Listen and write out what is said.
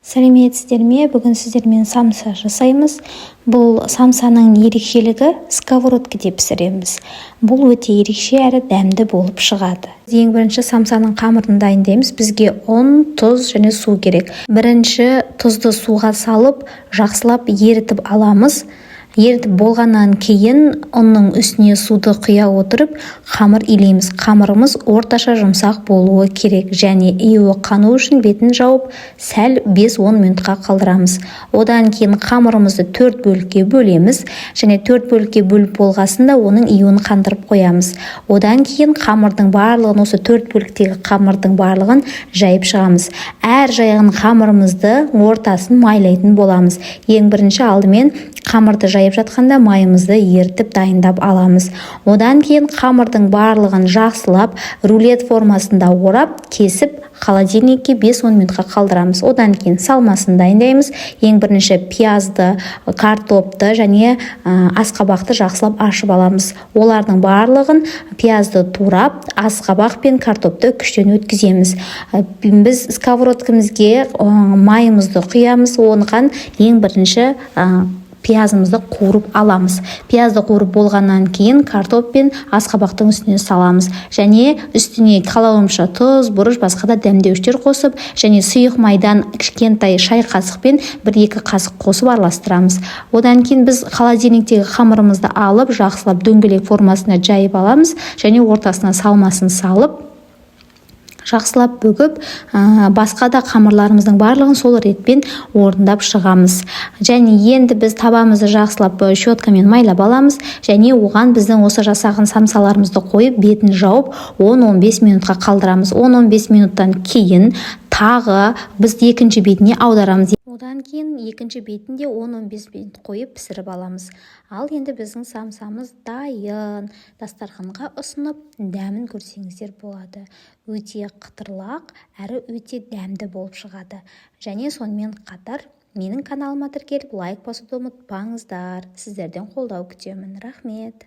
Сәлеметсіздер ме? Бүгін сіздермен самса жасаймыз. Бұл самсаның ерекшелігі сковородкеде пісіреміз. Бұл өте ерекше әрі дәмді болып шығады. Ең бірінші самсаның қамырын дайындаймыз. Бізге ұн, тұз және су керек. Бірінші тұзды суға салып, жақсылап ерітіп аламыз. Ерітіп болғаннан кейін ұнның үстіне суды құя отырып, қамыр илейміз. Қамырымыз орташа жұмсақ болуы керек және июі қану үшін бетін жауып, сәл 5-10 минутқа қалдырамыз. Одан кейін қамырымызды 4 бөлікке бөлеміз және 4 бөлікке бөліп болғасында оның июін қандырып қоямыз. Одан кейін қамырдың барлығын, осы 4 бөліктегі қамырдың барлығын жайып шығамыз. Әр жайған қамырымызды ортасын майлайтын боламыз. Ең бірінші алдымен қамырды жайып жатқанда майымызды ерітіп дайындап аламыз. Одан кейін қамырдың барлығын жақсылап рулет формасында орап, кесіп, холодильникке 5-10 минутқа қалдырамыз. Одан кейін салмасын дайындаймыз. Ең бірінші пиязды, картопты және асқабақты жақсылап ашып аламыз. Олардың барлығын пиязды турап, асқабақ пен картопты күштен өткіземіз. Біз сковородкамызге майымызды құямыз. Оған ең бірінші пиязымызды қуырып аламыз. Пиязды қуырып болғаннан кейін картоп пен асқабақтың үстіне саламыз. Және үстіне қалауымша тұз, бұрыш, басқа да дәмдеуіштер қосып, және сұйық майдан кішкентай шай қасықпен 1-2 қасық қосып араластырамыз. Одан кейін біз холодильниктегі қамырымызды алып, жақсылап дөңгелек формасына жайып аламыз және ортасына салмасын салып, жақсылап бүгіп, басқа да қамырларымыздың барлығын сол ретпен орындап шығамыз. Және енді біз табамызды жақсылап щеткамен майлап аламыз және оған біздің осы жасаған самсаларымызды қойып, бетін жауып 10-15 минутқа қалдырамыз. 10-15 минуттан кейін тағы біз екінші бетіне аударамыз. Одан кейін екінші бетінде 10-15 минут қойып пісіріп аламыз. Ал енді біздің самсамыз дайын. Дастарханға ұсынып, дәмін көрсеңіздер болады. Өте қытырлақ, әрі өте дәмді болып шығады. Және сонымен қатар менің каналыма тіркеліп лайк басуды ұмытпаңыздар. Сіздерден қолдау күтемін. Рахмет.